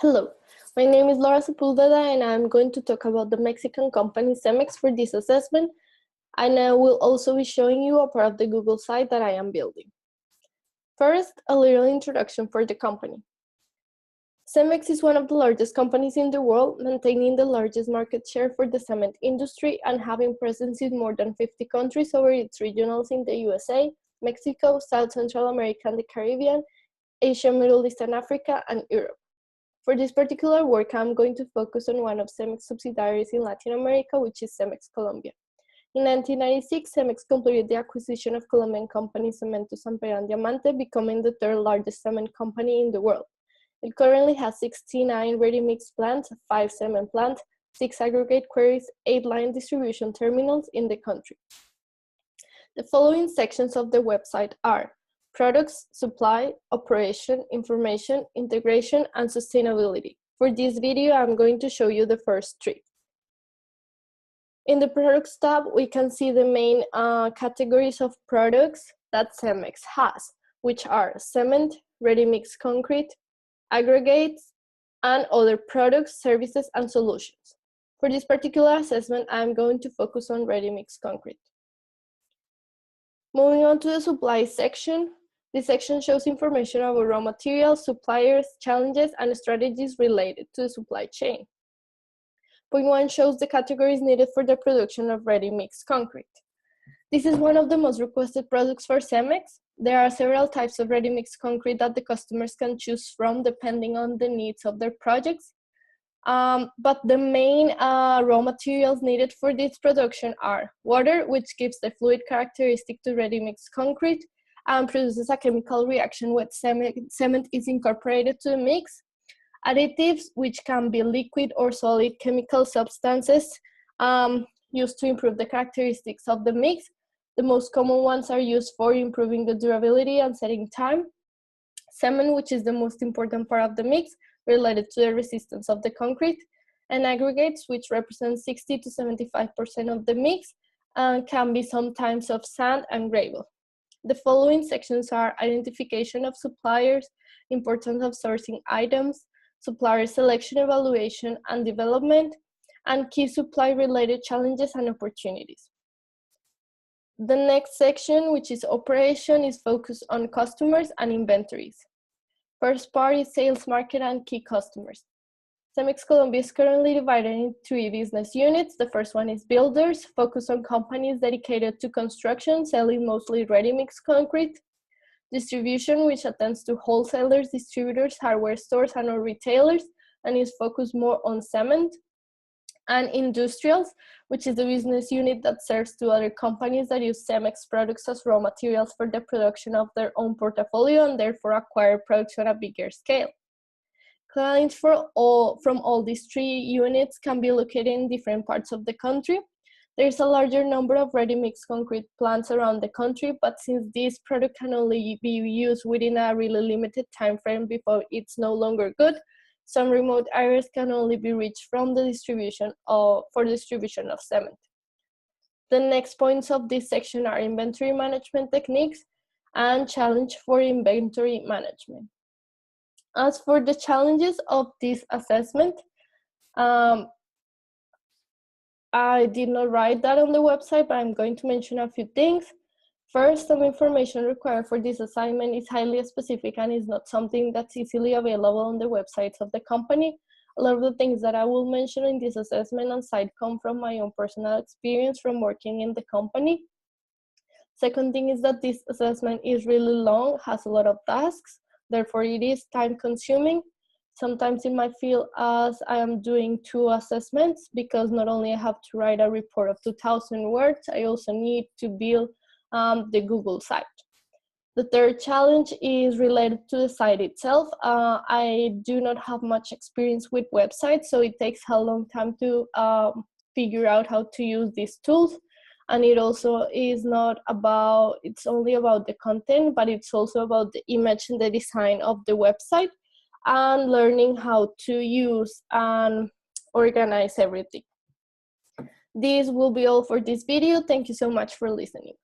Hello, my name is Laura Sepúlveda and I'm going to talk about the Mexican company Cemex for this assessment, and I will also be showing you a part of the Google site that I am building. First, a little introduction for the company. Cemex is one of the largest companies in the world, maintaining the largest market share for the cement industry and having presence in more than 50 countries over its regionals in the USA, Mexico, South Central America and the Caribbean, Asia, Middle East and Africa, and Europe. For this particular work, I'm going to focus on one of Cemex subsidiaries in Latin America, which is Cemex Colombia. In 1996, Cemex completed the acquisition of Colombian company Cemento San Pedro and Diamante, becoming the third largest cement company in the world. It currently has 69 ready-mix plants, 5 cement plants, 6 aggregate quarries, 8 line distribution terminals in the country. The following sections of the website are products, supply, operation, information, integration, and sustainability. For this video, I'm going to show you the first 3. In the products tab, we can see the main categories of products that Cemex has, which are cement, ready-mix concrete, aggregates, and other products, services, and solutions. For this particular assessment, I'm going to focus on ready-mix concrete. Moving on to the supply section, this section shows information about raw materials, suppliers, challenges, and strategies related to the supply chain. Point 1 shows the categories needed for the production of ready-mix concrete. This is one of the most requested products for Cemex. There are several types of ready-mix concrete that the customers can choose from depending on the needs of their projects. But the main raw materials needed for this production are water, which gives the fluid characteristic to ready-mix concrete and produces a chemical reaction when cement is incorporated to the mix. Additives, which can be liquid or solid chemical substances used to improve the characteristics of the mix. The most common ones are used for improving the durability and setting time. Cement, which is the most important part of the mix, related to the resistance of the concrete. And aggregates, which represent 60 to 75% of the mix, and can be sometimes of sand and gravel. The following sections are identification of suppliers, importance of sourcing items, supplier selection, evaluation, and development, and key supply-related challenges and opportunities. The next section, which is operation, is focused on customers and inventories. First part is sales, market, and key customers. Cemex Colombia is currently divided into 3 business units. The first one is builders, focused on companies dedicated to construction, selling mostly ready-mix concrete. Distribution, which attends to wholesalers, distributors, hardware stores, and retailers, and is focused more on cement. And industrials, which is the business unit that serves to other companies that use Cemex products as raw materials for the production of their own portfolio and therefore acquire products on a bigger scale. Clients from all these 3 units can be located in different parts of the country. There's a larger number of ready-mix concrete plants around the country, but since this product can only be used within a really limited time frame before it's no longer good, some remote areas can only be reached from the distribution of cement. The next points of this section are inventory management techniques and challenge for inventory management. As for the challenges of this assessment, I did not write that on the website, but I'm going to mention a few things. First, some information required for this assignment is highly specific and is not something that's easily available on the websites of the company. A lot of the things that I will mention in this assessment and site come from my own personal experience from working in the company. Second thing is that this assessment is really long, has a lot of tasks, therefore it is time consuming. Sometimes it might feel as I am doing 2 assessments because not only I have to write a report of 2,000 words, I also need to build the Google site. The third challenge is related to the site itself. I do not have much experience with websites, so it takes a long time to figure out how to use these tools. And it also is not about, it's only about the content, but it's also about the image and the design of the website and learning how to use and organize everything. This will be all for this video. Thank you so much for listening.